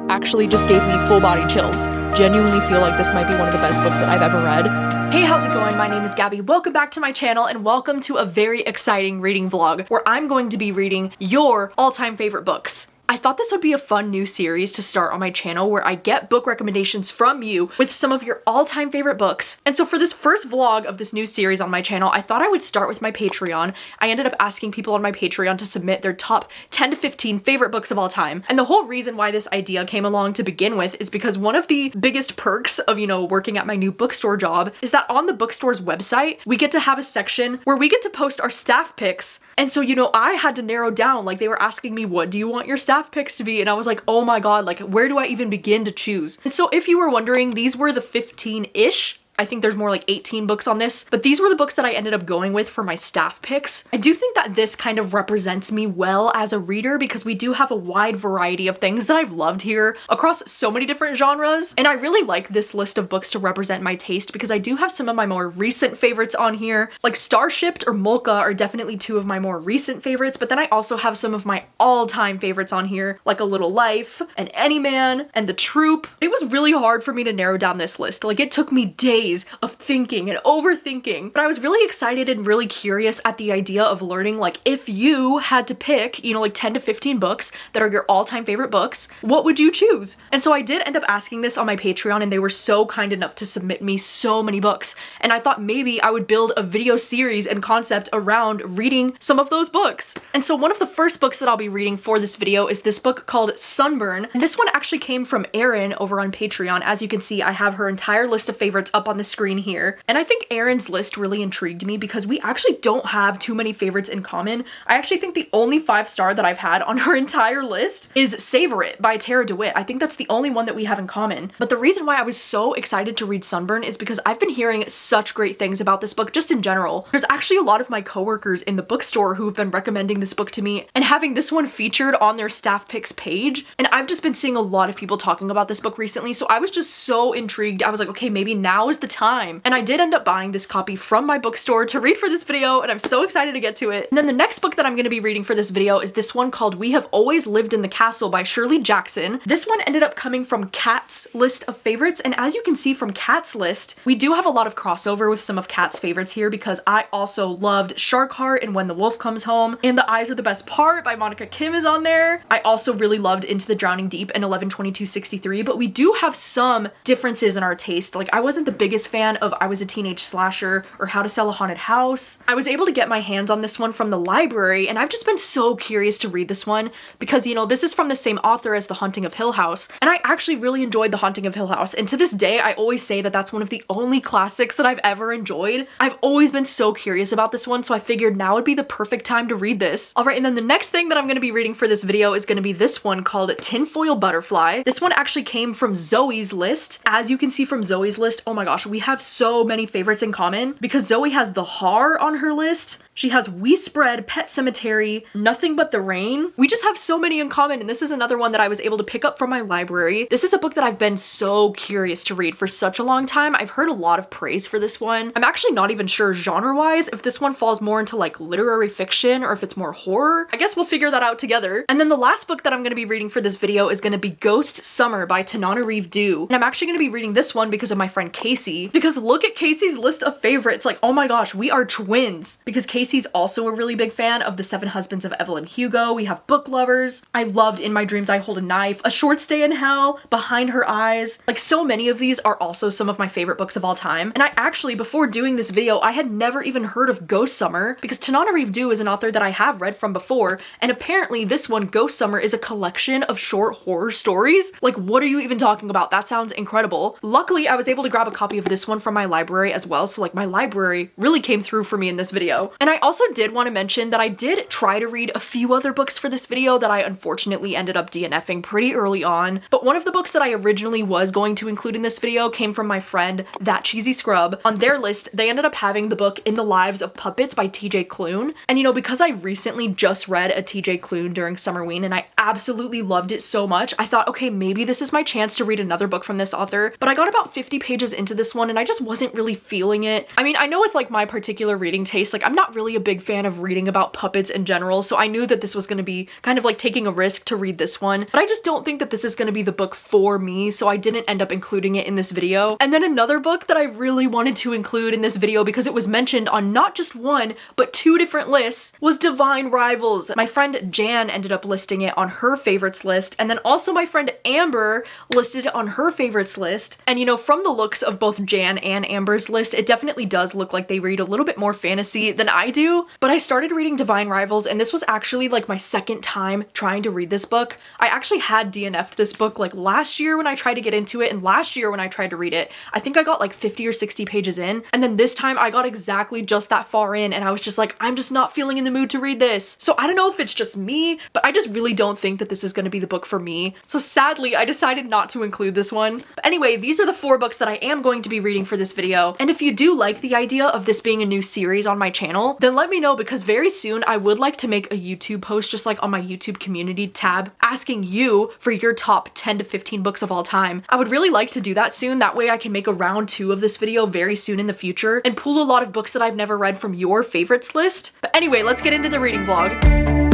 actually just gave me full body chills. Genuinely feel like this might be one of the best books that I've ever read. Hey, how's it going? My name is Gabby. Welcome back to my channel and welcome to a very exciting reading vlog where I'm going to be reading your all-time favorite books. I thought this would be a fun new series to start on my channel where I get book recommendations from you with some of your all-time favorite books. And so for this first vlog of this new series on my channel, I thought I would start with my Patreon. I ended up asking people on my Patreon to submit their top 10 to 15 favorite books of all time. And the whole reason why this idea came along to begin with is because one of the biggest perks of, working at my new bookstore job is that on the bookstore's website, we get to have a section where we get to post our staff picks. And so, I had to narrow down, like they were asking me, what do you want your staff picks to be? And I was like, oh my god, like where do I even begin to choose? And so if you were wondering, these were the 15-ish. I think there's more like 18 books on this, but these were the books that I ended up going with for my staff picks. I do think that this kind of represents me well as a reader because we do have a wide variety of things that I've loved here across so many different genres. And I really like this list of books to represent my taste because I do have some of my more recent favorites on here. Like Starshipped or Molka are definitely two of my more recent favorites, but then I also have some of my all-time favorites on here, like A Little Life and Any Man and The Troop. It was really hard for me to narrow down this list. Like it took me days of thinking and overthinking, but I was really excited and really curious at the idea of learning, like, if you had to pick, like 10 to 15 books that are your all-time favorite books, what would you choose? And so I did end up asking this on my Patreon, and they were so kind enough to submit me so many books, and I thought maybe I would build a video series and concept around reading some of those books. And so one of the first books that I'll be reading for this video is this book called Sunburn, and this one actually came from Erin over on Patreon. As you can see, I have her entire list of favorites up on the screen here. And I think Erin's list really intrigued me because we actually don't have too many favorites in common. I actually think the only 5-star that I've had on her entire list is Savor It by Tara DeWitt. I think that's the only one that we have in common. But the reason why I was so excited to read Sunburn is because I've been hearing such great things about this book just in general. There's actually a lot of my coworkers in the bookstore who have been recommending this book to me and having this one featured on their staff picks page. And I've just been seeing a lot of people talking about this book recently, so I was just so intrigued. I was like, okay, maybe now is the time. And I did end up buying this copy from my bookstore to read for this video, and I'm so excited to get to it. And then the next book that I'm going to be reading for this video is this one called We Have Always Lived in the Castle by Shirley Jackson. This one ended up coming from Kat's list of favorites, and as you can see from Kat's list, we do have a lot of crossover with some of Kat's favorites here because I also loved Shark Heart and When the Wolf Comes Home, and The Eyes Are the Best Part by Monica Kim is on there. I also really loved Into the Drowning Deep and 11/22/63, but we do have some differences in our taste. Like I wasn't the biggest fan of I Was a Teenage Slasher or How to Sell a Haunted House. I was able to get my hands on this one from the library, and I've just been so curious to read this one because, this is from the same author as The Haunting of Hill House, and I actually really enjoyed The Haunting of Hill House, and to this day, I always say that that's one of the only classics that I've ever enjoyed. I've always been so curious about this one, so I figured now would be the perfect time to read this. Alright, and then the next thing that I'm going to be reading for this video is going to be this one called Tinfoil Butterfly. This one actually came from Zoe's list. As you can see from Zoe's list, oh my gosh, we have so many favorites in common because Zoe has The Har on her list. She has We Spread, Pet Cemetery, Nothing But the Rain. We just have so many in common, and this is another one that I was able to pick up from my library. This is a book that I've been so curious to read for such a long time. I've heard a lot of praise for this one. I'm actually not even sure genre-wise if this one falls more into like literary fiction or if it's more horror. I guess we'll figure that out together. And then the last book that I'm going to be reading for this video is going to be Ghost Summer by Tananarive Due. And I'm actually going to be reading this one because of my friend Casey. Because look at Casey's list of favorites. Like, oh my gosh, we are twins. Because Casey's also a really big fan of The Seven Husbands of Evelyn Hugo. We have Book Lovers. I loved In My Dreams I Hold a Knife, A Short Stay in Hell, Behind Her Eyes. Like, so many of these are also some of my favorite books of all time. And I actually, before doing this video, I had never even heard of Ghost Summer because Tananarive Due is an author that I have read from before, and apparently this one, Ghost Summer, is a collection of short horror stories. Like, what are you even talking about? That sounds incredible. Luckily, I was able to grab a copy of this one from my library as well, so like my library really came through for me in this video. And I also did want to mention that I did try to read a few other books for this video that I unfortunately ended up DNFing pretty early on, but one of the books that I originally was going to include in this video came from my friend That Cheesy Scrub. On their list, they ended up having the book In the Lives of Puppets by TJ Klune, and because I recently just read a TJ Klune during Summerween and I absolutely loved it so much, I thought, okay, maybe this is my chance to read another book from this author, but I got about 50 pages into this this one and I just wasn't really feeling it. I mean, I know with like my particular reading taste, like I'm not really a big fan of reading about puppets in general, so I knew that this was going to be kind of like taking a risk to read this one, but I just don't think that this is going to be the book for me, so I didn't end up including it in this video. And then another book that I really wanted to include in this video because it was mentioned on not just one, but 2 different lists was Divine Rivals. My friend Jan ended up listing it on her favorites list, and then also my friend Amber listed it on her favorites list. And you know, from the looks of both Jan and Amber's list, it definitely does look like they read a little bit more fantasy than I do, but I started reading Divine Rivals and this was actually like my second time trying to read this book. I actually had DNF'd this book like last year when I tried to get into it, and last year when I tried to read it, I think I got like 50 or 60 pages in, and then this time I got exactly just that far in and I was just like, I'm just not feeling in the mood to read this. So I don't know if it's just me, but I just really don't think that this is going to be the book for me. So sadly, I decided not to include this one. But anyway, these are the 4 books that I am going to be reading for this video. And if you do like the idea of this being a new series on my channel, then let me know, because very soon I would like to make a YouTube post just like on my YouTube community tab asking you for your top 10 to 15 books of all time. I would really like to do that soon. That way I can make a round 2 of this video very soon in the future and pull a lot of books that I've never read from your favorites list. But anyway, let's get into the reading vlog.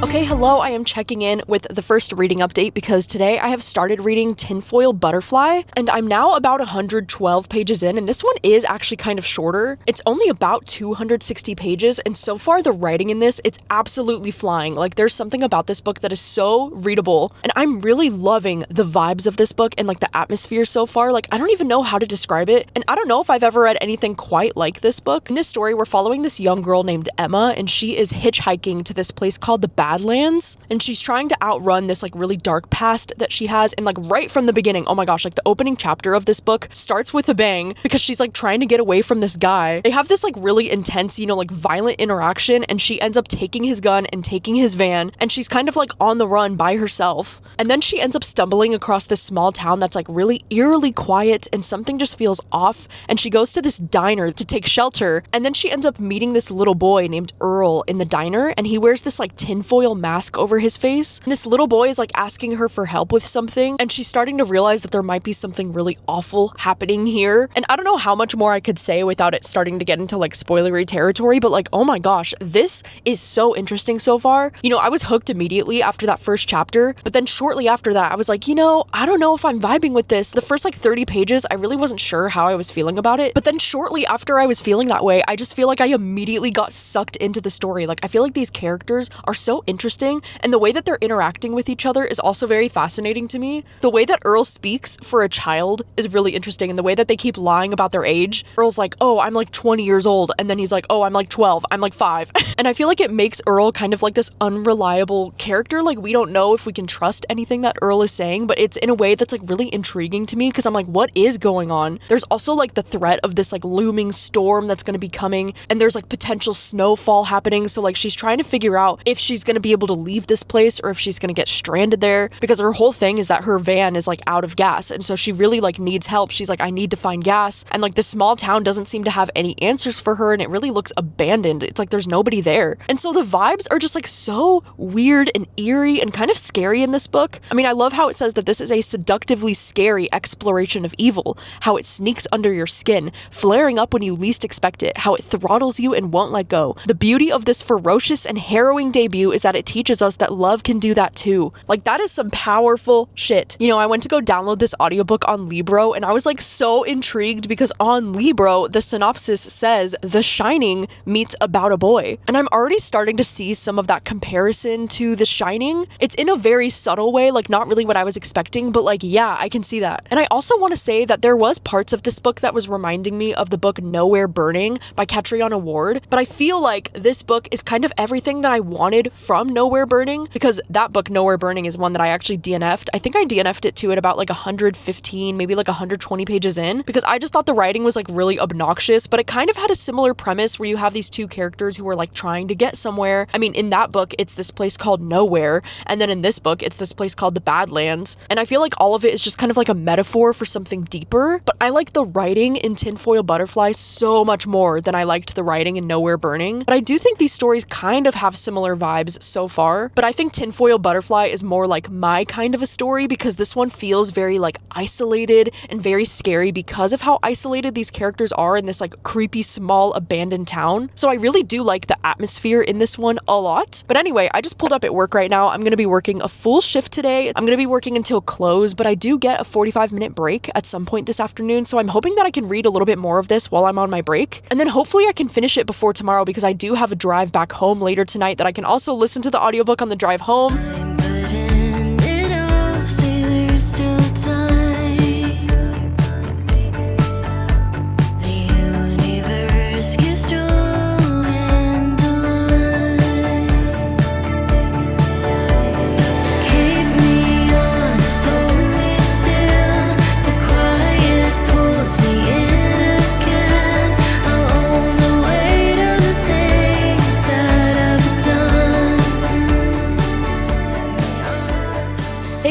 Okay, hello, I am checking in with the first reading update because today I have started reading Tinfoil Butterfly, and I'm now about 112 pages in, and this one is actually kind of shorter. It's only about 260 pages, and so far the writing in this, it's absolutely flying. Like, there's something about this book that is so readable, and I'm really loving the vibes of this book and like the atmosphere so far. Like, I don't even know how to describe it, and I don't know if I've ever read anything quite like this book. In this story, we're following this young girl named Emma, and she is hitchhiking to this place called the Badlands, and she's trying to outrun this like really dark past that she has. And like right from the beginning, oh my gosh, like the opening chapter of this book starts with a bang because she's like trying to get away from this guy. They have this like really intense, you know, like violent interaction, and she ends up taking his gun and taking his van, and she's kind of like on the run by herself. And then she ends up stumbling across this small town that's like really eerily quiet, and something just feels off, and she goes to this diner to take shelter, and then she ends up meeting this little boy named Earl in the diner, and he wears this like tinfoil mask over his face. And this little boy is like asking her for help with something, and she's starting to realize that there might be something really awful happening here. And I don't know how much more I could say without it starting to get into like spoilery territory, but like, oh my gosh, this is so interesting so far. You know, I was hooked immediately after that first chapter, but then shortly after that, I was like, you know, I don't know if I'm vibing with this. The first like 30 pages, I really wasn't sure how I was feeling about it, but then shortly after I was feeling that way, I just feel like I immediately got sucked into the story. Like, I feel like these characters are so interesting, and the way that they're interacting with each other is also very fascinating to me. The way that Earl speaks for a child is really interesting, and the way that they keep lying about their age. Earl's like, oh, I'm like 20 years old, and then he's like, oh, I'm like 12, I'm like 5. And I feel like it makes Earl kind of like this unreliable character. Like, we don't know if we can trust anything that Earl is saying, but it's in a way that's like really intriguing to me because I'm like, what is going on? There's also like the threat of this like looming storm that's going to be coming, and there's like potential snowfall happening. So like she's trying to figure out if she's going to be able to leave this place or if she's going to get stranded there, because her whole thing is that her van is like out of gas, and so she really like needs help. She's like, I need to find gas, and like this small town doesn't seem to have any answers for her, and it really looks abandoned. It's like there's nobody there, and so the vibes are just like so weird and eerie and kind of scary in this book. I mean, I love how it says that this is a seductively scary exploration of evil, how it sneaks under your skin, flaring up when you least expect it, how it throttles you and won't let go. The beauty of this ferocious and harrowing debut is that it teaches us that love can do that too. Like, that is some powerful shit. You know, I went to go download this audiobook on Libro, and I was like so intrigued because on Libro, the synopsis says The Shining meets About a Boy. And I'm already starting to see some of that comparison to The Shining. It's in a very subtle way, like not really what I was expecting, but like, yeah, I can see that. And I also want to say that there was parts of this book that was reminding me of the book Nowhere Burning by Catriona Ward, but I feel like this book is kind of everything that I wanted from Nowhere Nowhere Burning, because that book, Nowhere Burning, is one that I actually DNF'd. I think I DNF'd it too at about like 115, maybe like 120 pages in, because I just thought the writing was like really obnoxious, but it kind of had a similar premise where you have these two characters who are like trying to get somewhere. I mean, in that book, it's this place called Nowhere, and then in this book, it's this place called the Badlands, and I feel like all of it is just kind of like a metaphor for something deeper, but I like the writing in Tinfoil Butterfly so much more than I liked the writing in Nowhere Burning. But I do think these stories kind of have similar vibes so far, but I think Tinfoil Butterfly is more like my kind of a story because this one feels very like isolated and very scary because of how isolated these characters are in this like creepy small abandoned town. So I really do like the atmosphere in this one a lot. But anyway, I just pulled up at work right now. I'm going to be working a full shift today. I'm going to be working until close, but I do get a 45-minute break at some point this afternoon. So I'm hoping that I can read a little bit more of this while I'm on my break. And then hopefully I can finish it before tomorrow because I do have a drive back home later tonight that I can also listen to the audiobook on the drive home.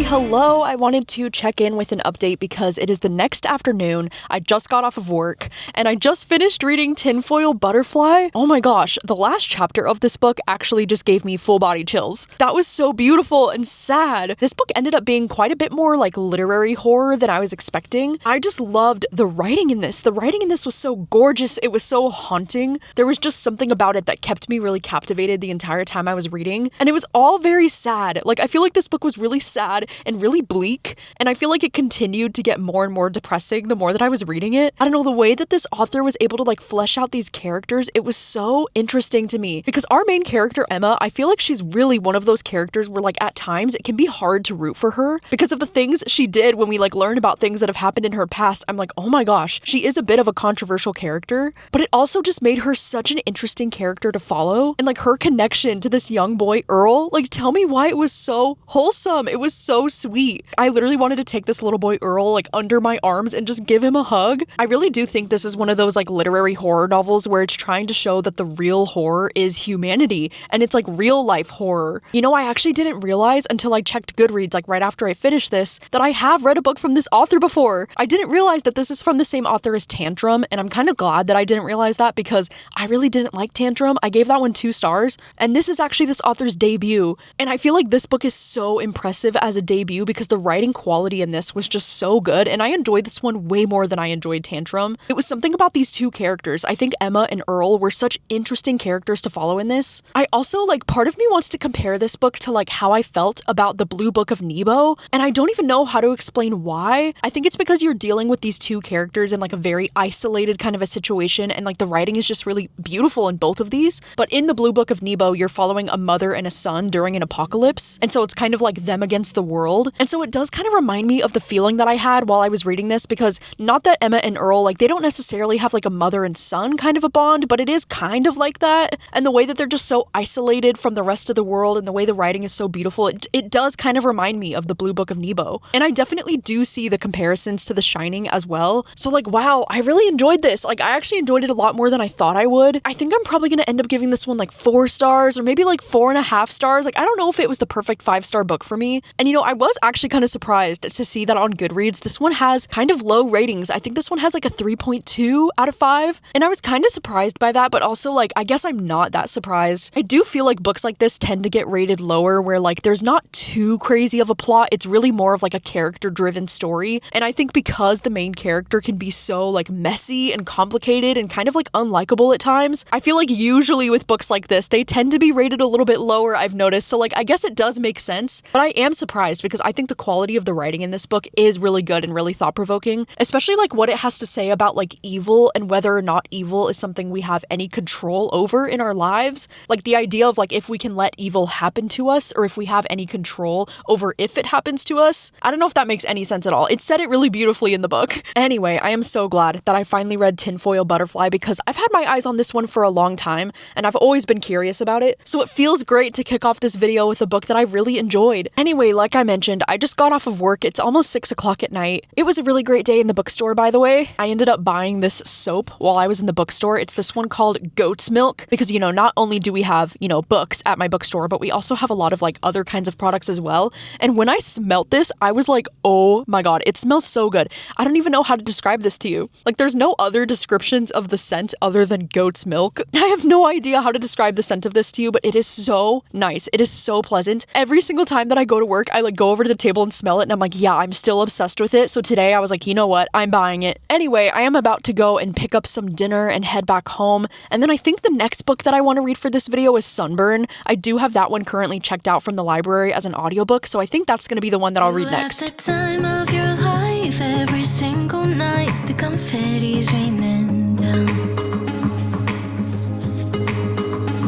Hello, I wanted to check in with an update because it is the next afternoon. I just got off of work and I just finished reading Tinfoil Butterfly. Oh my gosh, the last chapter of this book actually just gave me full body chills. That was so beautiful and sad. This book ended up being quite a bit more like literary horror than I was expecting. I just loved the writing in this. The writing in this was so gorgeous. It was so haunting. There was just something about it that kept me really captivated the entire time I was reading. And it was all very sad. Like, I feel like this book was really sad and really bleak, and I feel like it continued to get more and more depressing the more that I was reading it. I don't know, the way that this author was able to like flesh out these characters, it was so interesting to me because our main character, Emma, I feel like she's really one of those characters where like at times it can be hard to root for her because of the things she did when we like learn about things that have happened in her past. I'm like, oh my gosh, she is a bit of a controversial character, but it also just made her such an interesting character to follow, and like her connection to this young boy, Earl, like tell me why it was so wholesome. It was so sweet. I literally wanted to take this little boy Earl like under my arms and just give him a hug. I really do think this is one of those like literary horror novels where it's trying to show that the real horror is humanity and it's like real life horror. You know, I actually didn't realize until I checked Goodreads like right after I finished this that I have read a book from this author before. I didn't realize that this is from the same author as Tantrum, and I'm kind of glad that I didn't realize that because I really didn't like Tantrum. I gave that one 2 stars, and this is actually this author's debut, and I feel like this book is so impressive as a debut because the writing quality in this was just so good, and I enjoyed this one way more than I enjoyed Tantrum. It was something about these two characters. I think Emma and Earl were such interesting characters to follow in this. I also, like, part of me wants to compare this book to, like, how I felt about the Blue Book of Nebo, and I don't even know how to explain why. I think it's because you're dealing with these two characters in, like, a very isolated kind of a situation, and, like, the writing is just really beautiful in both of these. But in the Blue Book of Nebo, you're following a mother and a son during an apocalypse, and so it's kind of like them against the world. And so it does kind of remind me of the feeling that I had while I was reading this, because not that Emma and Earl, like, they don't necessarily have like a mother and son kind of a bond, but it is kind of like that. And the way that they're just so isolated from the rest of the world and the way the writing is so beautiful, it does kind of remind me of the Blue Book of Nebo. And I definitely do see the comparisons to The Shining as well. So like, wow, I really enjoyed this. Like, I actually enjoyed it a lot more than I thought I would. I think I'm probably going to end up giving this one like 4 stars or maybe like 4.5 stars. Like, I don't know if it was the perfect 5-star book for me. And you know, I was actually kind of surprised to see that on Goodreads, this one has kind of low ratings. I think this one has like a 3.2 out of 5. And I was kind of surprised by that, but also like, I guess I'm not that surprised. I do feel like books like this tend to get rated lower where like there's not too crazy of a plot. It's really more of like a character driven story. And I think because the main character can be so like messy and complicated and kind of like unlikable at times, I feel like usually with books like this, they tend to be rated a little bit lower, I've noticed. So like, I guess it does make sense, but I am surprised because I think the quality of the writing in this book is really good and really thought-provoking, especially like what it has to say about like evil and whether or not evil is something we have any control over in our lives. Like the idea of like if we can let evil happen to us or if we have any control over if it happens to us. I don't know if that makes any sense at all. It said it really beautifully in the book. Anyway, I am so glad that I finally read Tinfoil Butterfly because I've had my eyes on this one for a long time and I've always been curious about it. So it feels great to kick off this video with a book that I really enjoyed. Anyway, like I mentioned, I just got off of work. It's almost 6 o'clock at night. It was a really great day in the bookstore, by the way. I ended up buying this soap while I was in the bookstore. It's this one called Goat's Milk because, you know, not only do we have, you know, books at my bookstore, but we also have a lot of like other kinds of products as well. And when I smelt this, I was like, oh my God, it smells so good. I don't even know how to describe this to you. Like there's no other descriptions of the scent other than goat's milk. I have no idea how to describe the scent of this to you, but it is so nice. It is so pleasant. Every single time that I go to work, I like go over to the table and smell it and I'm like, yeah, I'm still obsessed with it. So today I was like, you know what? I'm buying it. Anyway, I am about to go and pick up some dinner and head back home. And then I think the next book that I want to read for this video is Sunburn. I do have that one currently checked out from the library as an audiobook, so I think that's going to be the one that I'll read next. The time of your life, every single night, the confetti's raining down.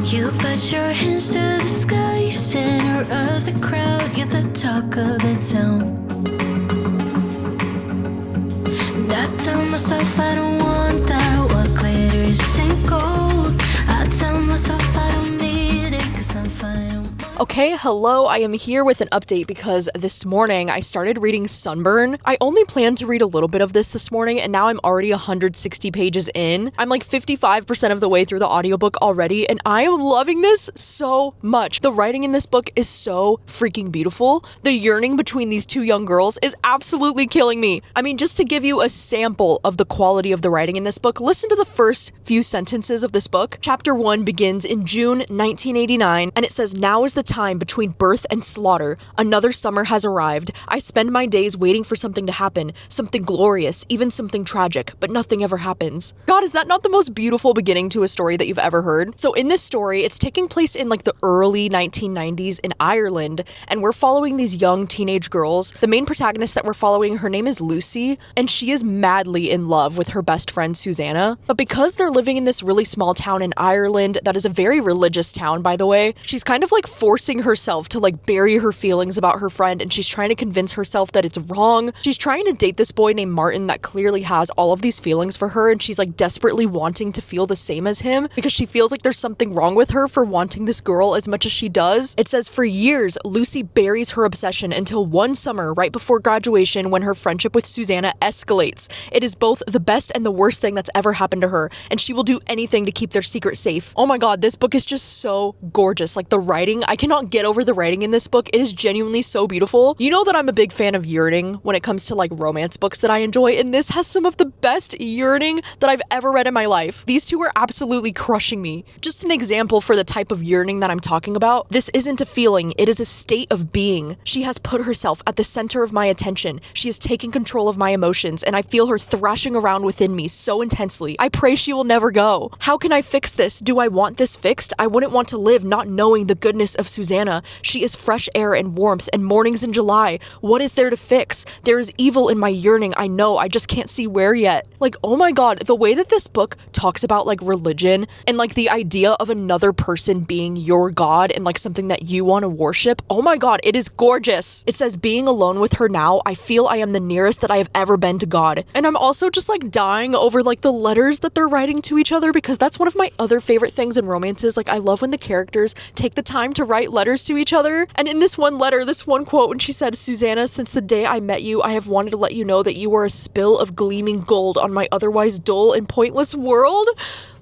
You put your hands to the sky, center of the crowd, you're the talk of the town. And I tell myself I don't want that, what glitters isn't gold. I tell myself I don't need it, 'cause I'm fine. Okay, hello, I am here with an update because this morning I started reading Sunburn. I only planned to read a little bit of this morning and now I'm already 160 pages in. I'm like 55% of the way through the audiobook already and I am loving this so much. The writing in this book is so freaking beautiful. The yearning between these two young girls is absolutely killing me. I mean, just to give you a sample of the quality of the writing in this book, listen to the first few sentences of this book. Chapter 1 begins in June 1989 and it says, "Now is the time between birth and slaughter. Another summer has arrived. I spend my days waiting for something to happen, something glorious, even something tragic, but nothing ever happens." God, is that not the most beautiful beginning to a story that you've ever heard? So in this story, it's taking place in like the early 1990s in Ireland, and we're following these young teenage girls. The main protagonist that we're following, her name is Lucy, and she is madly in love with her best friend Susanna. But because they're living in this really small town in Ireland, that is a very religious town, by the way, she's kind of like forcing herself to like bury her feelings about her friend, and she's trying to convince herself that it's wrong. She's trying to date this boy named Martin that clearly has all of these feelings for her, and she's like desperately wanting to feel the same as him because she feels like there's something wrong with her for wanting this girl as much as she does. It says, for years, Lucy buries her obsession until one summer right before graduation when her friendship with Susanna escalates. It is both the best and the worst thing that's ever happened to her, and she will do anything to keep their secret safe. Oh my God, this book is just so gorgeous. Like the writing, I cannot get over the writing in this book. It is genuinely so beautiful. You know that I'm a big fan of yearning when it comes to like romance books that I enjoy, and this has some of the best yearning that I've ever read in my life. These two are absolutely crushing me. Just an example for the type of yearning that I'm talking about. This isn't a feeling, it is a state of being. She has put herself at the center of my attention. She is taking control of my emotions, and I feel her thrashing around within me so intensely. I pray she will never go. How can I fix this? Do I want this fixed? I wouldn't want to live not knowing the goodness of Susanna. She is fresh air and warmth and mornings in July. What is there to fix? There is evil in my yearning, I know, I just can't see where yet. Like, oh my God, the way that this book talks about like religion and like the idea of another person being your God and like something that you want to worship, oh my God, it is gorgeous. It says, being alone with her now, I feel I am the nearest that I have ever been to God. And I'm also just like dying over like the letters that they're writing to each other, because that's one of my other favorite things in romances. Like I love when the characters take the time to write letters to each other. And in this one letter, this one quote, when she said, "Susanna, since the day I met you, I have wanted to let you know that you are a spill of gleaming gold on my otherwise dull and pointless world."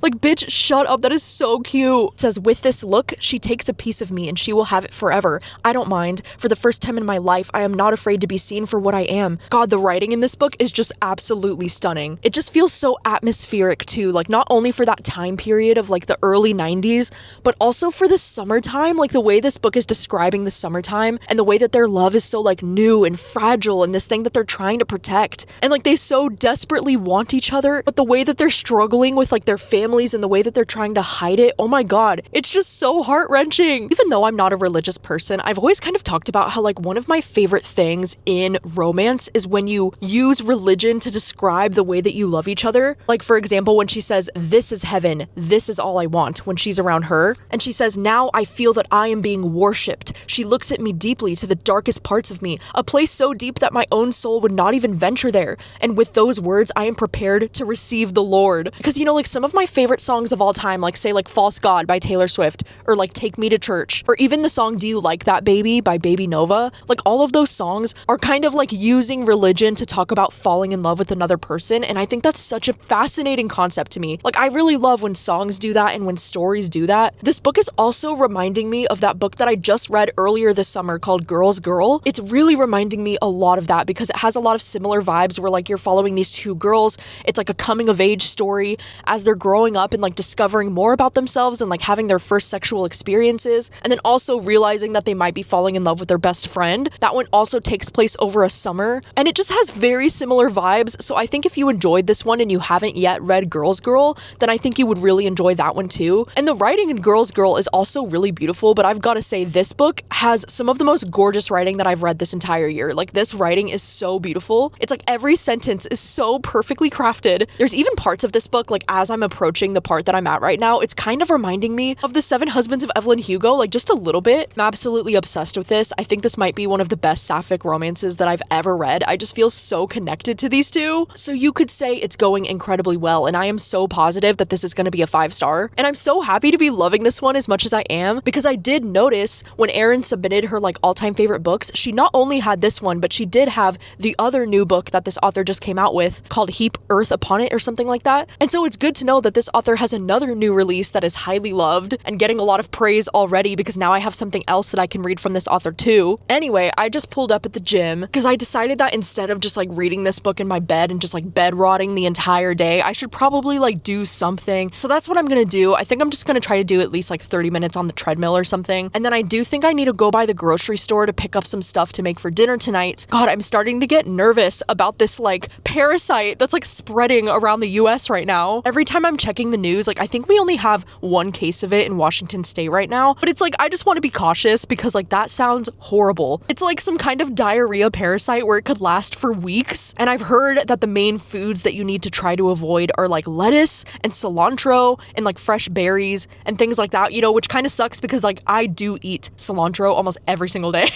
Like, bitch, shut up. That is so cute. It says, with this look, she takes a piece of me and she will have it forever. I don't mind. For the first time in my life, I am not afraid to be seen for what I am. God, the writing in this book is just absolutely stunning. It just feels so atmospheric too. Like, not only for that time period of like the early 90s, but also for the summertime. Like the way this book is describing the summertime and the way that their love is so like new and fragile and this thing that they're trying to protect. And like they so desperately want each other, but the way that they're struggling with like their family families and the way that they're trying to hide it, oh my god, it's just so heart-wrenching. Even though I'm not a religious person, I've always kind of talked about how like one of my favorite things in romance is when you use religion to describe the way that you love each other. Like for example, when she says, "This is heaven, this is all I want," when she's around her, and she says, "Now I feel that I am being worshipped. She looks at me deeply to the darkest parts of me, a place so deep that my own soul would not even venture there. And with those words, I am prepared to receive the Lord." Because you know, like some of my favorite songs of all time, like say like False God by Taylor Swift, or like Take Me to Church, or even the song Do You Like That Baby by Baby Nova, like all of those songs are kind of like using religion to talk about falling in love with another person, and I think that's such a fascinating concept to me. Like I really love when songs do that and when stories do that. This book is also reminding me of that book that I just read earlier this summer called Girls Girl. It's really reminding me a lot of that because it has a lot of similar vibes where like you're following these two girls. It's like a coming of age story as they're growing up and like discovering more about themselves and like having their first sexual experiences, and then also realizing that they might be falling in love with their best friend. That one also takes place over a summer, and it just has very similar vibes. So I think if you enjoyed this one and you haven't yet read Girls Girl, then I think you would really enjoy that one too. And the writing in Girls Girl is also really beautiful, but I've got to say this book has some of the most gorgeous writing that I've read this entire year. Like this writing is so beautiful. It's like every sentence is so perfectly crafted. There's even parts of this book, like as I'm approaching the part that I'm at right now, it's kind of reminding me of The Seven Husbands of Evelyn Hugo, like just a little bit. I'm absolutely obsessed with this. I think this might be one of the best sapphic romances that I've ever read. I just feel so connected to these two. So you could say it's going incredibly well, and I am so positive that this is going to be a 5-star. And I'm so happy to be loving this one as much as I am, because I did notice when Erin submitted her like all-time favorite books, she not only had this one, but she did have the other new book that this author just came out with called Heap Earth Upon It or something like that. And so it's good to know that this author has another new release that is highly loved and getting a lot of praise already, because now I have something else that I can read from this author too. Anyway, I just pulled up at the gym because I decided that instead of just like reading this book in my bed and just like bed rotting the entire day, I should probably like do something. So that's what I'm gonna do. I think I'm just gonna try to do at least like 30 minutes on the treadmill or something. And then I do think I need to go by the grocery store to pick up some stuff to make for dinner tonight. God, I'm starting to get nervous about this like parasite that's like spreading around the US right now. Every time I'm checking the news, like I think we only have one case of it in Washington state right now, but it's like I just want to be cautious because like that sounds horrible. It's like some kind of diarrhea parasite where it could last for weeks, and I've heard that the main foods that you need to try to avoid are like lettuce and cilantro and like fresh berries and things like that, you know, which kind of sucks because like I do eat cilantro almost every single day.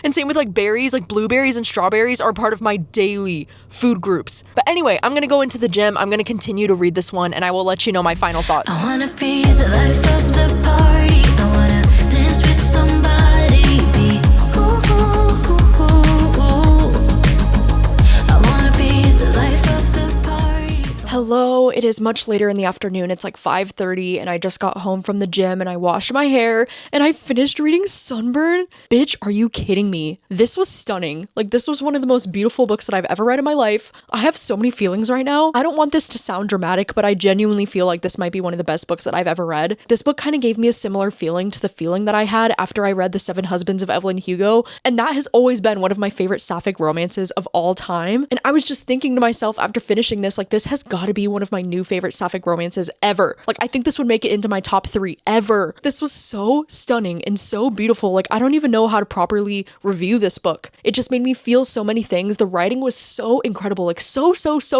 And same with like berries, like blueberries and strawberries are part of my daily food groups. But anyway, I'm gonna go into the gym, I'm gonna continue to read this one, and I will let you know my final thoughts. I wanna be the life of the party. I wanna dance with somebody. Be ooh, ooh, ooh, ooh, ooh. I wanna be the life of the party. Hello, it is much later in the afternoon. It's like 5:30 and I just got home from the gym and I washed my hair and I finished reading Sunburn. Bitch, are you kidding me? This was stunning. Like this was one of the most beautiful books that I've ever read in my life. I have so many feelings right now. I don't want this to sound dramatic, but I genuinely feel like this might be one of the best books that I've ever read. This book kind of gave me a similar feeling to the feeling that I had after I read The Seven Husbands of Evelyn Hugo, and that has always been one of my favorite sapphic romances of all time. And I was just thinking to myself after finishing this, like this has got to be one of my new favorite sapphic romances ever. Like I think this would make it into my top 3 ever. This was so stunning and so beautiful. Like I don't even know how to properly review this book. It just made me feel so many things. The writing was so incredible, like so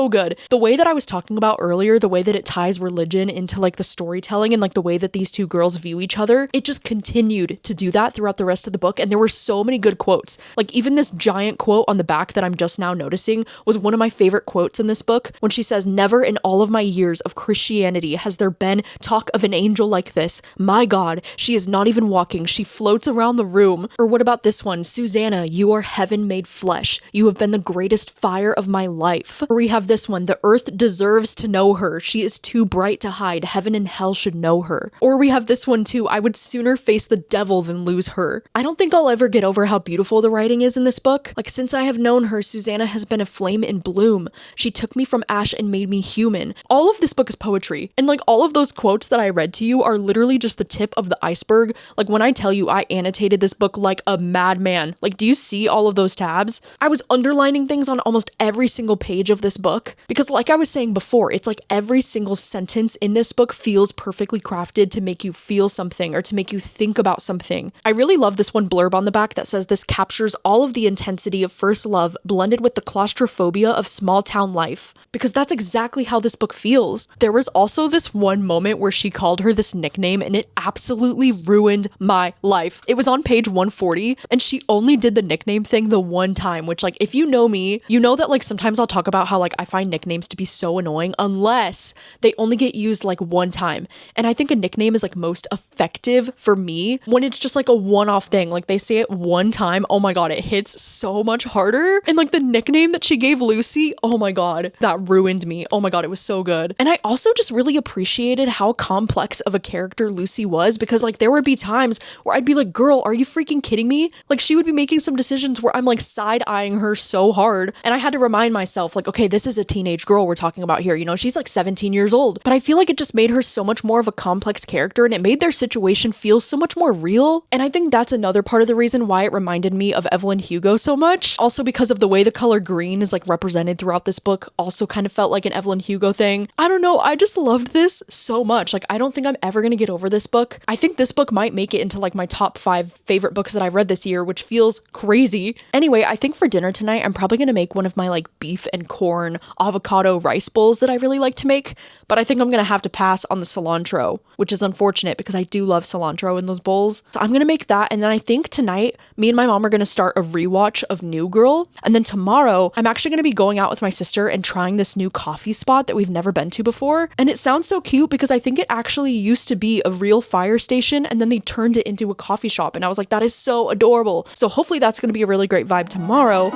good. The way that I was talking about earlier, the way that it ties religion into like the storytelling and like the way that these two girls view each other, it just continued to do that throughout the rest of the book. And there were so many good quotes. Like even this giant quote on the back that I'm just now noticing was one of my favorite quotes in this book, when she says, "Never in all of my years of Christianity has there been talk of an angel like this. My God, she is not even walking. She floats around the room." Or what about this one? "Susanna, you are heaven made flesh. You have been the greatest fire of my life." Or we have this one, "The earth deserves to know her. She is too bright to hide. Heaven and hell should know her." Or we have this one too, "I would sooner face the devil than lose her." I don't think I'll ever get over how beautiful the writing is in this book. Like since I have known her, Susanna has been a flame in bloom. She took me from ash and made me human. All of this book is poetry. And like all of those quotes that I read to you are literally just the tip of the iceberg. Like when I tell you I annotated this book like a madman, like do you see all of those tabs? I was underlining things on almost every single page of this book because like I was saying before, it's like every single sentence in this book feels perfectly crafted to make you feel something or to make you think about something. I really love this one blurb on the back that says this captures all of the intensity of first love blended with the claustrophobia of small town life, because that's exactly how this book feels. There was also this one moment where she called her this nickname and it absolutely ruined my life. It was on page 140 and she only did the nickname thing the one time, which like if you know me, you know that like sometimes I'll talk about how like I find nicknames to be so annoying unless they only get used like one time. And I think a nickname is like most effective for me when it's just like a one-off thing. Like they say it one time, oh my god, it hits so much harder. And like the nickname that she gave Lucy, oh my god, that ruined me. Oh my god, it was so good. And I also just really appreciated how complex of a character Lucy was, because like there would be times where I'd be like, girl, are you freaking kidding me? Like she would be making some decisions where I'm like side-eyeing her so hard. And I had to remind myself like, okay, this is a teenage girl we're talking about here. You know, she's like 17 years old. But I feel like it just made her so much more of a complex character and it made their situation feel so much more real. And I think that's another part of the reason why it reminded me of Evelyn Hugo so much. Also because of the way the color green is like represented throughout this book also kind of felt like an Evelyn Hugo thing. I don't know, I just loved this so much. Like I don't think I'm ever gonna get over this book. I think this book might make it into like my top 5 favorite books that I've read this year, which feels crazy. Anyway, I think for dinner tonight, I'm probably gonna make one of my like beef and corn avocado rice bowls that I really like to make, but I think I'm gonna have to pass on the cilantro, which is unfortunate because I do love cilantro in those bowls. So I'm gonna make that, and then I think tonight, me and my mom are gonna start a rewatch of New Girl, and then tomorrow, I'm actually gonna be going out with my sister and trying this new coffee spot that we've never been to before, and it sounds so cute because I think it actually used to be a real fire station, and then they turned it into a coffee shop, and I was like, that is so adorable. So hopefully that's gonna be a really great vibe tomorrow.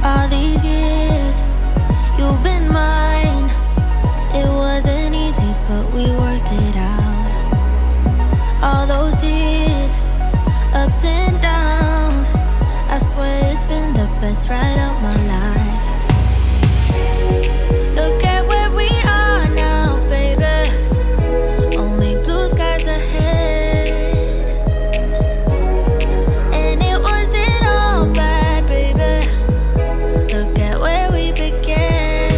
All these years, you've been mine. It wasn't easy, but we worked it out. All those tears, ups and downs, I swear it's been the best ride of my life. Look at where we are now, baby. Only blue skies ahead. And it wasn't all bad, baby. Look at where we began.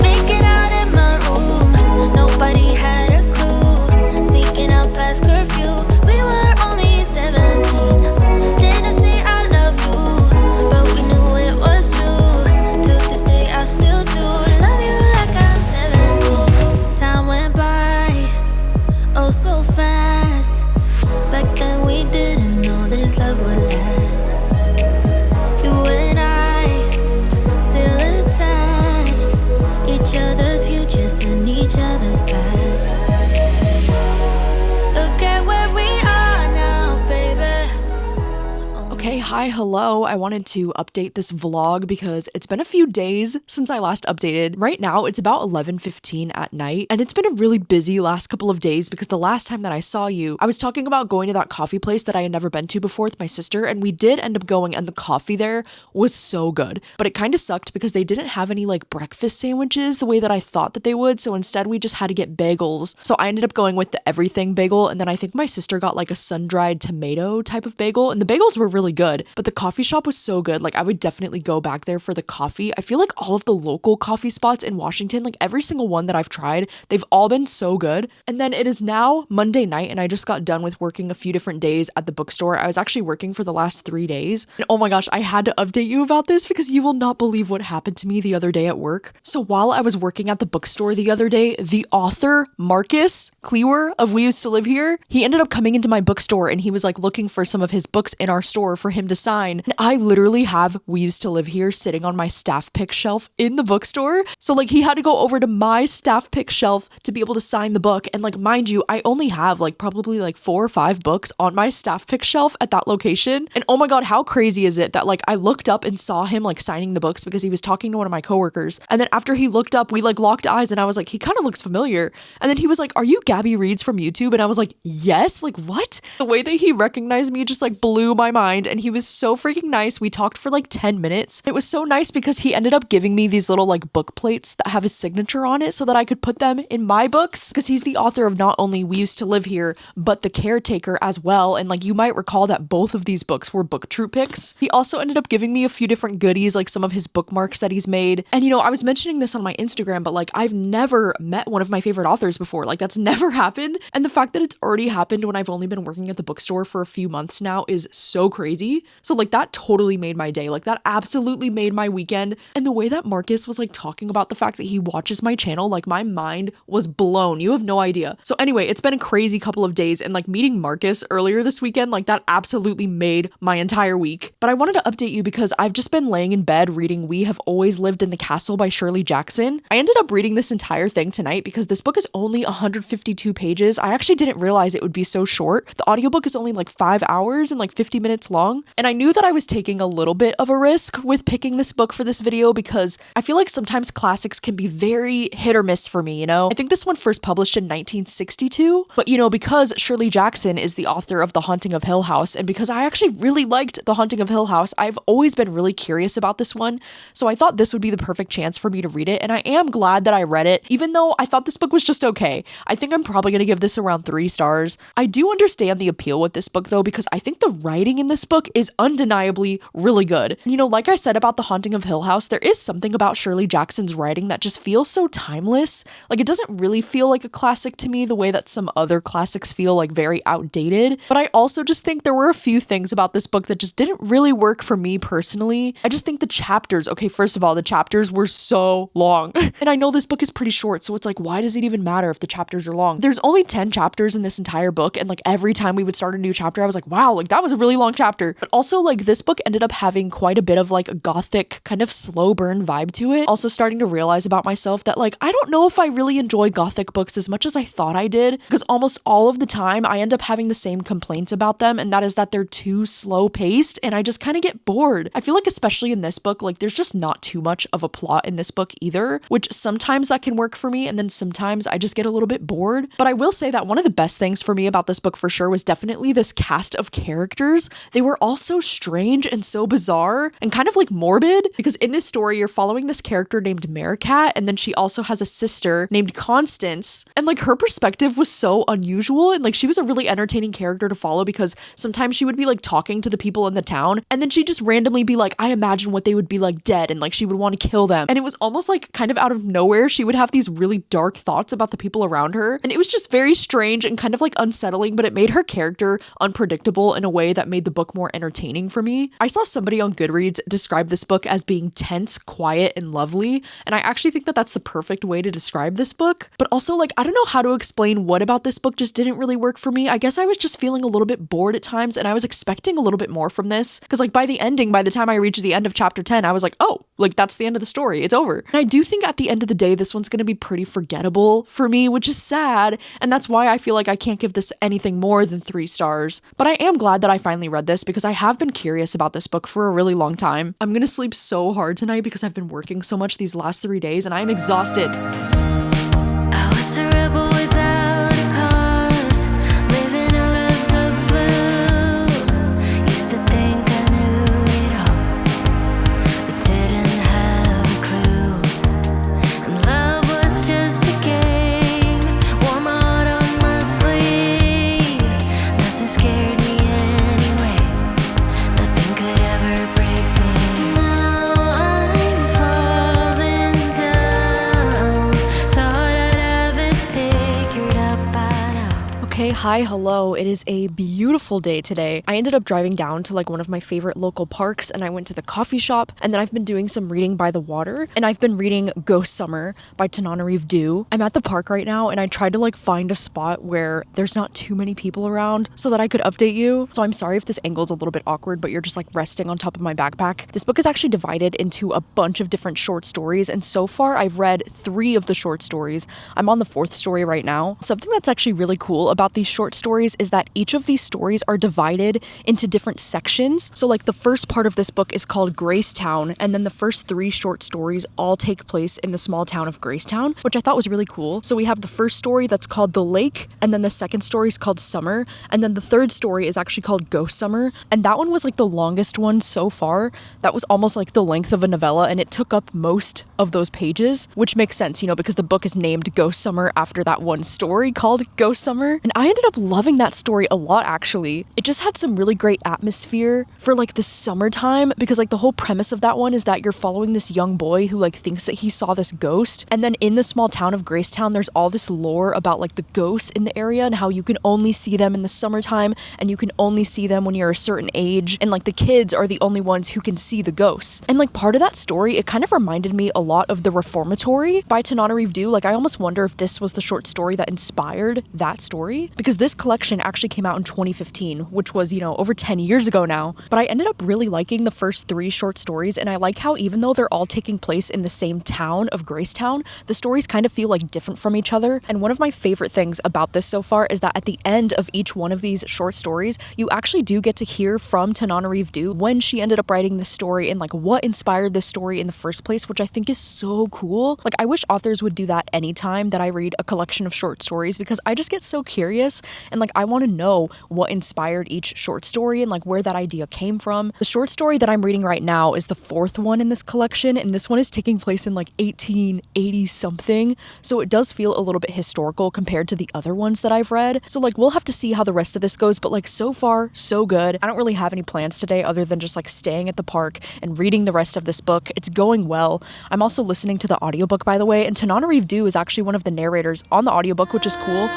Making out in my room, nobody had a clue. Sneaking out past curfew, we were only 17. Didn't say I love you, but we knew it was true. To this day I still do love you like I'm 17. Time went by, oh so fast. Back then we didn't know this love would last. You and I, still attached. Each other's futures and each other's past. Look at where we are now, baby. Okay, hi, hello. I wanted to update this vlog because it's been a few days since I last updated. Right now, it's about 11:15 at night, and it's been a really busy last couple of days because the last time that I saw you, I was talking about going to that coffee place that I had never been to before with my sister, and we did end up going, and the coffee there was so good. But it kind of sucked because they didn't have any like breakfast sandwiches the way that I thought that they would, so instead we just had to get bagels. So I ended up going with the everything bagel, and then I think my sister got like a sun-dried tomato type of bagel, and the bagels were really good, but the coffee shop was so good. Like I would definitely go back there for the coffee. I feel like all of the local coffee spots in Washington, like every single one that I've tried, they've all been so good. And then it is now Monday night and I just got done with working a few different days at the bookstore. I was actually working for the last 3 days. And oh my gosh, I had to update you about this because you will not believe what happened to me the other day at work. So while I was working at the bookstore the other day, the author, Marcus Klewer of We Used to Live Here, he ended up coming into my bookstore and he was like looking for some of his books in our store for him to sign. And I literally have We Used to Live Here sitting on my staff pick shelf in the bookstore. So like he had to go over to my staff pick shelf to be able to sign the book. And like, mind you, I only have like probably like 4 or 5 books on my staff pick shelf at that location. And oh my God, how crazy is it that like I looked up and saw him like signing the books because he was talking to one of my coworkers. And then after he looked up, we like locked eyes and I was like, he kind of looks familiar. And then he was like, are you Gabby Reads from YouTube? And I was like, yes, like what? The way that he recognized me just like blew my mind. And he was so freaking nice. We talked for like 10 minutes. It was so nice because he ended up giving me these little like book plates that have his signature on it so that I could put them in my books, because he's the author of not only We Used to Live Here, but The Caretaker as well. And like you might recall that both of these books were book troop picks. He also ended up giving me a few different goodies, like some of his bookmarks that he's made. And you know, I was mentioning this on my Instagram, but like I've never met one of my favorite authors before. Like that's never happened. And the fact that it's already happened when I've only been working at the bookstore for a few months now is so crazy. So like that totally made my day. Like that absolutely made my weekend. And the way that Marcus was like talking about the fact that he watches my channel, like my mind was blown. You have no idea. So anyway, it's been a crazy couple of days, and like meeting Marcus earlier this weekend, like that absolutely made my entire week. But I wanted to update you because I've just been laying in bed reading We Have Always Lived in the Castle by Shirley Jackson. I ended up reading this entire thing tonight because this book is only 152 pages. I actually didn't realize it would be so short. The audiobook is only like 5 hours and like 50 minutes long. And I knew that I was taking a little bit of a risk with picking this book for this video because I feel like sometimes classics can be very hit or miss for me, you know? I think this one first published in 1962, but you know, because Shirley Jackson is the author of The Haunting of Hill House, and because I actually really liked The Haunting of Hill House, I've always been really curious about this one. So I thought this would be the perfect chance for me to read it, and I am glad that I read it, even though I thought this book was just okay. I think I'm probably going to give this around 3 stars. I do understand the appeal with this book though, because I think the writing in this book is undeniably really good. You know, like I said about The Haunting of Hill House, there is something about Shirley Jackson's writing that just feels so timeless. Like it doesn't really feel like a classic to me the way that some other classics feel like very outdated. But I also just think there were a few things about this book that just didn't really work for me personally. I just think the chapters, okay, first of all, the chapters were so long. And I know this book is pretty short, so it's like, why does it even matter if the chapters are long? There's only 10 chapters in this entire book, and like every time we would start a new chapter, I was like, wow, like that was a really long chapter. But also like this book ended up having quite a bit of like a gothic kind of slow burn vibe to it. Also starting to realize about myself that like I don't know if I really enjoy gothic books as much as I thought I did, because almost all of the time I end up having the same complaints about them, and that is that they're too slow paced and I just kind of get bored. I feel like especially in this book, like there's just not too much of a plot in this book either, which sometimes that can work for me, and then sometimes I just get a little bit bored. But I will say that one of the best things for me about this book for sure was definitely this cast of characters. They were all so strange and so bizarre and kind of like morbid, because in this story you're following this character named Maricat, and then she also has a sister named Constance, and like her perspective was so unusual, and like she was a really entertaining character to follow because sometimes she would be like talking to the people in the town, and then she'd just randomly be like, I imagine what they would be like dead, and like she would want to kill them. And it was almost like kind of out of nowhere she would have these really dark thoughts about the people around her, and it was just very strange and kind of like unsettling, but it made her character unpredictable in a way that made the book more entertaining for me. I saw somebody on Goodreads describe this book as being tense, quiet, and lovely, and I actually think that that's the perfect way to describe this book. But also like I don't know how to explain what about this book just didn't really work for me. I guess I was just feeling a little bit bored at times, and I was expecting a little bit more from this, because like by the ending, by the time I reached the end of chapter 10, I was like, oh, like that's the end of the story, it's over. And I do think at the end of the day this one's gonna be pretty forgettable for me, which is sad, and that's why I feel like I can't give this anything more than 3 stars. But I am glad that I finally read this because I have been curious about this book for a really long time. I'm gonna sleep so hard tonight because I've been working so much these last 3 days and I am exhausted. I was a rebel without a cause, living out of the blue. Used to think I knew it all, but didn't have a clue. And love was just a game, wore my heart on my sleeve. Nothing scared me anyway, nothing could ever break me. Now I'm falling down, thought I'd have it figured out by now. Okay, hi, hello. It is a beautiful day today. I ended up driving down to like one of my favorite local parks, and I went to the coffee shop, and then I've been doing some reading by the water, and I've been reading Ghost Summer by Tananarive Due. I'm at the park right now, and I tried to like find a spot where there's not too many people around so that I could update you. So I'm sorry if this angle's a little bit awkward, but you're just like resting on top of my backpack. This book is actually divided into a bunch of different short stories, and so far I've read 3 of the short stories. I'm on the 4th story right now. Something that's actually really cool about these these short stories is that each of these stories are divided into different sections. So like the first part of this book is called Gracetown, and then the first 3 short stories all take place in the small town of Gracetown, which I thought was really cool. So we have the first story that's called The Lake, and then the second story is called Summer, and then the third story is actually called Ghost Summer, and that one was like the longest one so far. That was almost like the length of a novella, and it took up most of those pages, which makes sense, you know, because the book is named Ghost Summer after that one story called Ghost Summer. And I ended up loving that story a lot, actually. It just had some really great atmosphere for like the summertime, because like the whole premise of that one is that you're following this young boy who like thinks that he saw this ghost, and then in the small town of Gracetown there's all this lore about like the ghosts in the area and how you can only see them in the summertime, and you can only see them when you're a certain age, and like the kids are the only ones who can see the ghosts. And like part of that story, it kind of reminded me a lot of The Reformatory by Tananarive Due. Like I almost wonder if this was the short story that inspired that story, because this collection actually came out in 2015, which was, you know, over 10 years ago now. But I ended up really liking the first 3 short stories, and I like how even though they're all taking place in the same town of Gracetown, the stories kind of feel like different from each other. And one of my favorite things about this so far is that at the end of each one of these short stories, you actually do get to hear from Tananarive Due when she ended up writing this story and like what inspired this story in the first place, which I think is so cool. Like I wish authors would do that anytime that I read a collection of short stories, because I just get so curious and like I want to know what inspired each short story and like where that idea came from. The short story that I'm reading right now is the 4th one in this collection, and this one is taking place in like 1880 something, so it does feel a little bit historical compared to the other ones that I've read. So like we'll have to see how the rest of this goes, but like so far so good. I don't really have any plans today other than just like staying at the park and reading the rest of this book. It's going well. I'm also listening to the audiobook, by the way, and Tananarive Due is actually one of the narrators on the audiobook, which is cool.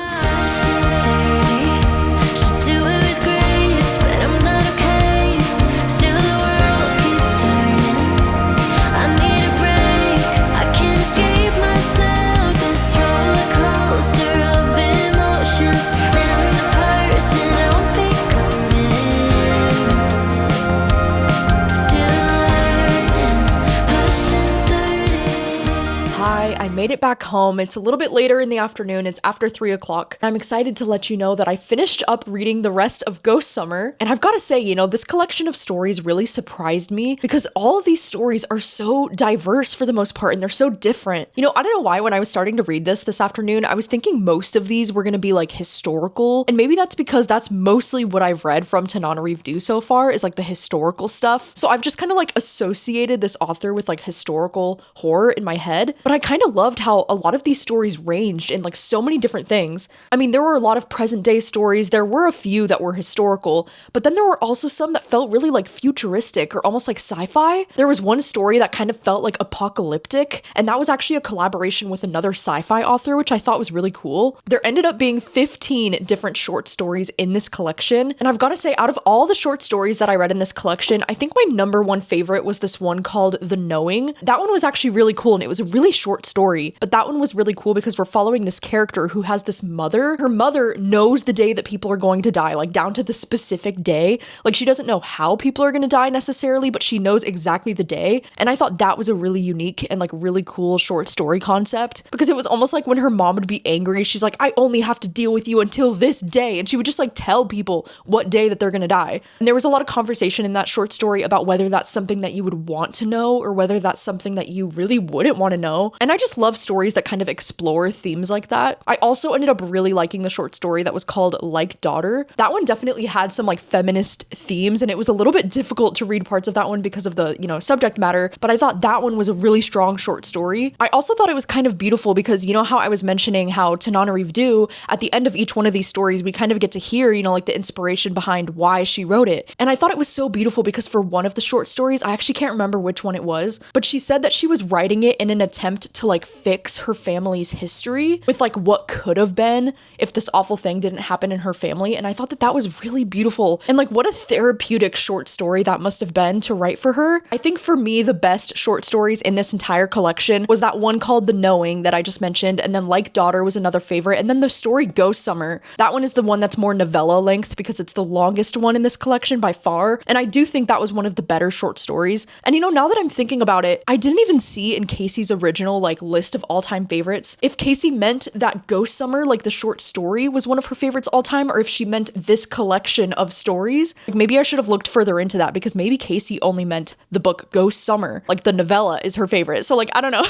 I made it back home. It's a little bit later in the afternoon. It's after 3 o'clock. I'm excited to let you know that I finished up reading the rest of Ghost Summer. And I've got to say, you know, this collection of stories really surprised me because all of these stories are so diverse for the most part, and they're so different. You know, I don't know why when I was starting to read this afternoon, I was thinking most of these were going to be like historical. And maybe that's because that's mostly what I've read from Tananarive Due so far is like the historical stuff. So I've just kind of like associated this author with like historical horror in my head. But I kind of loved how a lot of these stories ranged in like so many different things. I mean, there were a lot of present day stories. There were a few that were historical, but then there were also some that felt really like futuristic or almost like sci-fi. There was one story that kind of felt like apocalyptic, and that was actually a collaboration with another sci-fi author, which I thought was really cool. There ended up being 15 different short stories in this collection, and I've got to say, out of all the short stories that I read in this collection, I think my number one favorite was this one called The Knowing. That one was actually really cool, and it was a really short story, but that one was really cool because we're following this character who has this mother. Her mother knows the day that people are going to die, like down to the specific day. Like she doesn't know how people are going to die necessarily, but she knows exactly the day. And I thought that was a really unique and like really cool short story concept, because it was almost like when her mom would be angry, she's like, I only have to deal with you until this day. And she would just like tell people what day that they're going to die. And there was a lot of conversation in that short story about whether that's something that you would want to know or whether that's something that you really wouldn't want to know. And I just love stories that kind of explore themes like that. I also ended up really liking the short story that was called Like Daughter. That one definitely had some like feminist themes, and it was a little bit difficult to read parts of that one because of the, you know, subject matter, but I thought that one was a really strong short story. I also thought it was kind of beautiful because, you know how I was mentioning how Tananarive Due, at the end of each one of these stories, we kind of get to hear, you know, like the inspiration behind why she wrote it. And I thought it was so beautiful because for one of the short stories, I actually can't remember which one it was, but she said that she was writing it in an attempt to like fix her family's history with like what could have been if this awful thing didn't happen in her family. And I thought that that was really beautiful, and like what a therapeutic short story that must have been to write for her. I think for me, the best short stories in this entire collection was that one called The Knowing that I just mentioned, and then Like Daughter was another favorite, and then the story Ghost Summer. That one is the one that's more novella length because it's the longest one in this collection by far, and I do think that was one of the better short stories. And you know, now that I'm thinking about it, I didn't even see in Casey's original like list of all-time favorites, if Casey meant that Ghost Summer, like the short story, was one of her favorites all time, or if she meant this collection of stories. Like, maybe I should have looked further into that, because maybe Casey only meant the book Ghost Summer, like the novella is her favorite. So like, I don't know.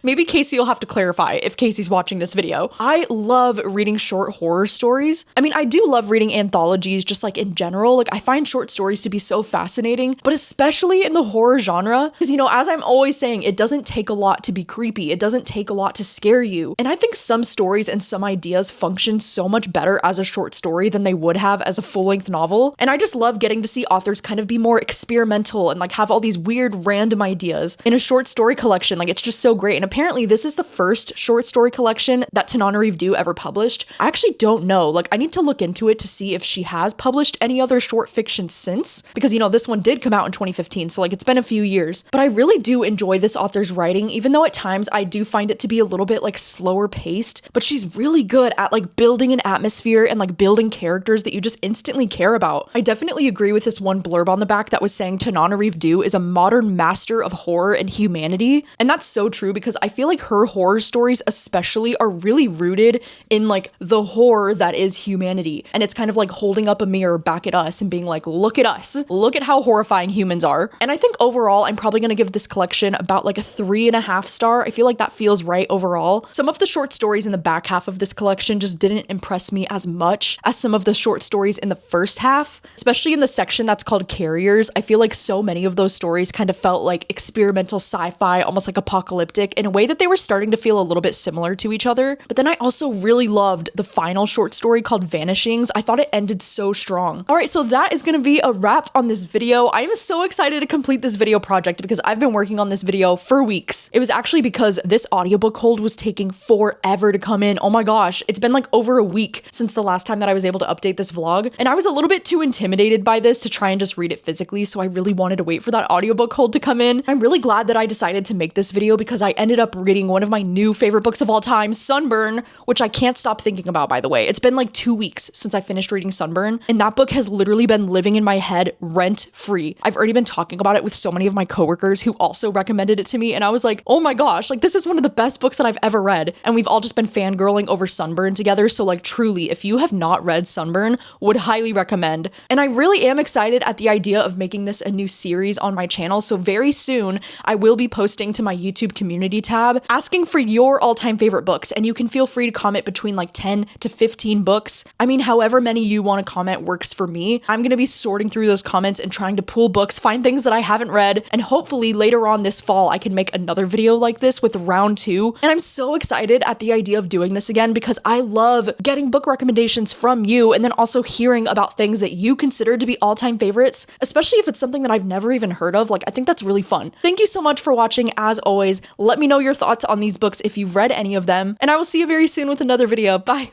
Maybe Casey will have to clarify if Casey's watching this video. I love reading short horror stories. I mean, I do love reading anthologies just like in general. Like, I find short stories to be so fascinating, but especially in the horror genre, because, you know, as I'm always saying, it doesn't take a lot to be creepy. It doesn't take a lot to scare you. And I think some stories and some ideas function so much better as a short story than they would have as a full-length novel. And I just love getting to see authors kind of be more experimental and like have all these weird random ideas in a short story collection. Like, it's just so great. And apparently this is the first short story collection that Tananarive Due ever published. I actually don't know. Like, I need to look into it to see if she has published any other short fiction since, because, you know, this one did come out in 2015, so like it's been a few years. But I really do enjoy this author's writing, even though at times I do find it to be a little bit like slower paced, but she's really good at like building an atmosphere and like building characters that you just instantly care about. I definitely agree with this one blurb on the back that was saying Tananarive Due is a modern master of horror and humanity. And that's so true, because I feel like her horror stories especially are really rooted in like the horror that is humanity. And it's kind of like holding up a mirror back at us and being like, look at us, look at how horrifying humans are. And I think overall, I'm probably gonna give this collection about like a 3.5 star. I feel like that feels right overall. Some of the short stories in the back half of this collection just didn't impress me as much as some of the short stories in the first half, especially in the section that's called Carriers. I feel like so many of those stories kind of felt like experimental sci-fi, almost like apocalyptic, in a way that they were starting to feel a little bit similar to each other. But then I also really loved the final short story called Vanishings. I thought it ended so strong. All right, so that is gonna be a wrap on this video. I am so excited to complete this video project because I've been working on this video for weeks. It was actually because this audiobook hold was taking forever to come in. Oh my gosh, it's been like over a week since the last time that I was able to update this vlog, and I was a little bit too intimidated by this to try and just read it physically, so I really wanted to wait for that audiobook hold to come in. I'm really glad that I decided to make this video because I ended up reading one of my new favorite books of all time, Sunburn, which I can't stop thinking about, by the way. It's been like 2 weeks since I finished reading Sunburn, and that book has literally been living in my head rent-free. I've already been talking about it with so many of my coworkers who also recommended it to me, and I was like, oh my gosh, like this is one of the best books that I've ever read, and we've all just been fangirling over Sunburn together. So like, truly, if you have not read Sunburn, would highly recommend. And I really am excited at the idea of making this a new series on my channel. So very soon I will be posting to my YouTube community tab asking for your all-time favorite books, and you can feel free to comment between like 10 to 15 books. I mean, however many you want to comment works for me. I'm gonna be sorting through those comments and trying to pull books, find things that I haven't read, and hopefully later on this fall I can make another video like this with round 2. And I'm so excited at the idea of doing this again because I love getting book recommendations from you, and then also hearing about things that you consider to be all-time favorites, especially if it's something that I've never even heard of. Like, I think that's really fun. Thank you so much for watching. As always, let me know your thoughts on these books if you've read any of them, and I will see you very soon with another video. Bye!